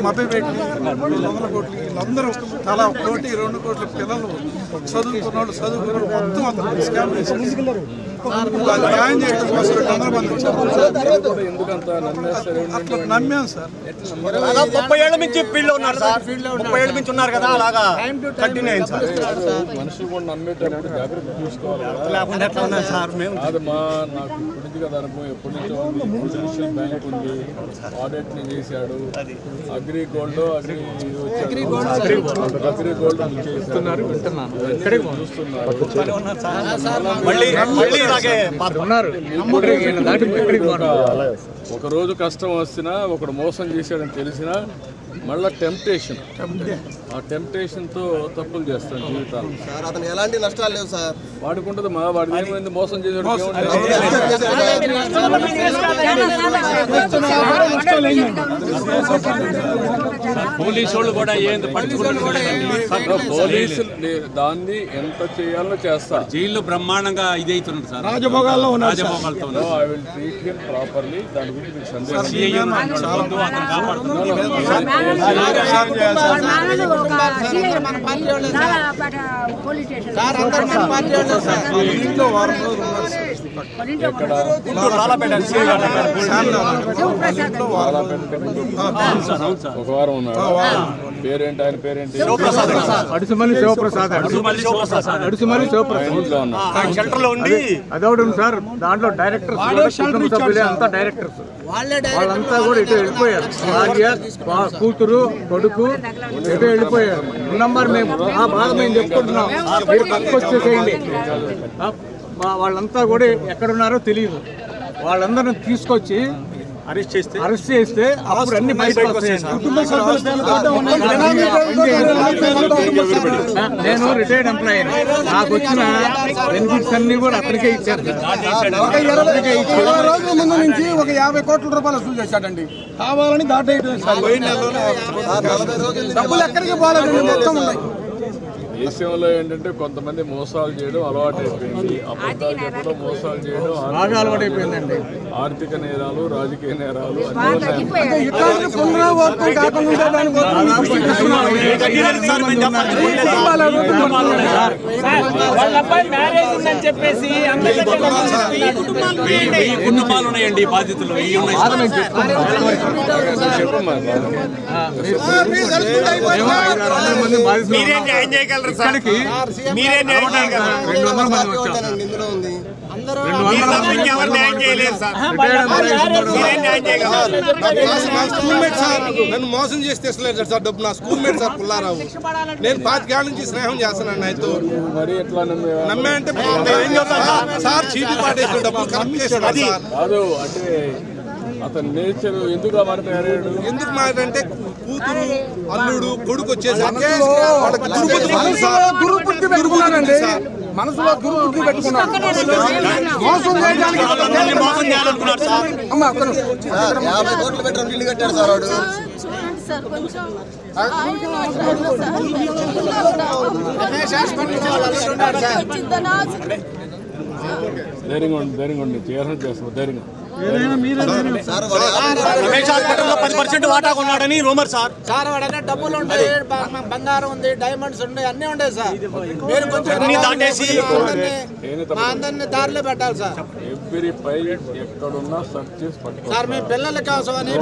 మభ్యపెట్టి 100 కోట్లు వీళ్ళందరూ తలా 1 కోటి 2 కోట్ల పిల్లలు చదువుకున్నాడు మొత్తం అందరూ స్కామ్ చేసి న్యాయం చేయడం కోసం 100 మంది నమ్మాం సార్. 30 ఏళ్ల నుంచి ఫీల్డ్ లో ఉన్నారు సార్. 30 ఏళ్ల నుంచి ఉన్నారు కదా, అలాగా కంటిన్యూ అయింది సార్. మనుషులు కూడా నమ్మేటప్పుడు జాగ్రత్త తీసుకోవాలి. సార్ మేము అది నాకు ఇప్పటికి కదా అనుభవం ఎప్పటి నుంచో ఉంది. ఇంటర్నేషనల్ బ్యాంక్ ఉంది, ఆడిట్ ని చేశాడు. అగ్రి గోల్డ్ చూస్తున్నారు. ఒక రోజు కష్టం వస్తున్నా ఒకడు మోసం చేశాడని తెలిసినా మళ్ళా టెంప్టేషన్, ఆ టెంప్టేషన్ తో తప్పులు చేస్తాను జీవితాలు. సార్ అతను ఎలాంటి నష్టాలు లేవు సార్. వాడుకుంటుంది వాడి ఏమైంది మోసం చేసాడు. పోలీసులు కూడా పోలీసులు దాన్ని ఎంత చేయాలో చేస్తారు. జైల్లో బ్రహ్మాండంగా ఇది అవుతున్నారు సార్. రాజభోగాల్లో I will treat him properly. దాని గురించి మీకు సందేహం ఒక వారం ఉన్నాడు. పేరేంటి ఆయన? పేరేంటి? అడుసుమల్లి శివప్రసాద్. సెంటర్ లో ఉండి అదొకటి సార్. దాంట్లో డైరెక్టర్స్ అంతా డైరెక్టర్స్ వాళ్ళంతా కూడా ఇటు వెళ్ళిపోయారు. భార్య, కూతురు, కొడుకు ఎటు వెళ్ళిపోయారు. నంబర్ మేము ఆ బాధ మేము చెప్పుకుంటున్నాం. మీరు పక్కకు వచ్చేసేయండి. వాళ్ళంతా కూడా ఎక్కడున్నారో తెలియదు. వాళ్ళందరిని తీసుకొచ్చి అరెస్ట్ చేస్తే అప్పుడు అన్ని బయటకు వస్తాయి. నేను రిటైర్డ్ ఎంప్లాయీ. నాకు వచ్చిన బెనిఫిట్స్ అన్ని కూడా అతనికే ఇచ్చారు. 20 రోజుల ముందు నుంచి ఒక 50 కోట్ల రూపాయలు వసూలు చేశాడండి. కావాలని దాటేయడం డబ్బులు ఎక్కడికి పోలేదండి, మొత్తం ఉన్నాయి. దేశంలో ఏంటంటే కొంతమంది మోసాలు చేయడం అలవాటు అయిపోయింది. అబద్ధాలు చెప్పడం, మోసాలు చేయడం అలవాటు అయిపోయిందండి. ఆర్థిక నేరాలు, రాజకీయ నేరాలు కుటుంబాలు ఉన్నాయండి బాధితులు. ఇక్కడికి మీరే న్యాయం చేయగలరు. 200 మంది వచ్చారు. నన్ను మోసం చేసి తెచ్చలేదు సార్ డబ్బు. నా స్కూల్ మేట్ సార్ పుల్లారావు. నేను 5 ఏళ్ల నుంచి స్నేహం చేస్తున్నాను ఆయనతో. మరి ఎట్లా నమ్మే అంటే సార్ చీటీ పాటేసిన డబ్బులు కరెక్ట్ చేశాడు సార్. కాదు అంటే అతని నేచర్ ఎందుకు మాట్లాడాడు? ఎందుకు మాట్లాడంటే కూతురు, అల్లుడు, కొడుకు వచ్చేసరికి దుర్బుద్ధి పెట్టుకున్నానండి. మనసులో దుర్బుద్ధి పెట్టుకున్నాను. మోసం చేయడానికి 50 కోట్లు పెట్టి ఇల్లు కట్టాడు సార్ వాడు. ధైర్యంగా ఉండి చేస్తాను. ధైర్యంగా రమేష్ హాస్పిటల్లో 10% వాటా కొన్నాడని రూమర్ సార్. డబ్బులు ఉంటాయి, బంగారం ఉంది, డైమండ్స్ ఉన్నాయి, అన్ని ఉంటాయి సార్. మీరు కొంచెం దాటేసి మా అందరినీ దారిలో పెట్టాలి సార్. ఎవ్రీ పై ఎక్కడున్నా సర్చ్ చేసి పట్టుకోవాలి సార్. మీ పిల్లల కోసమని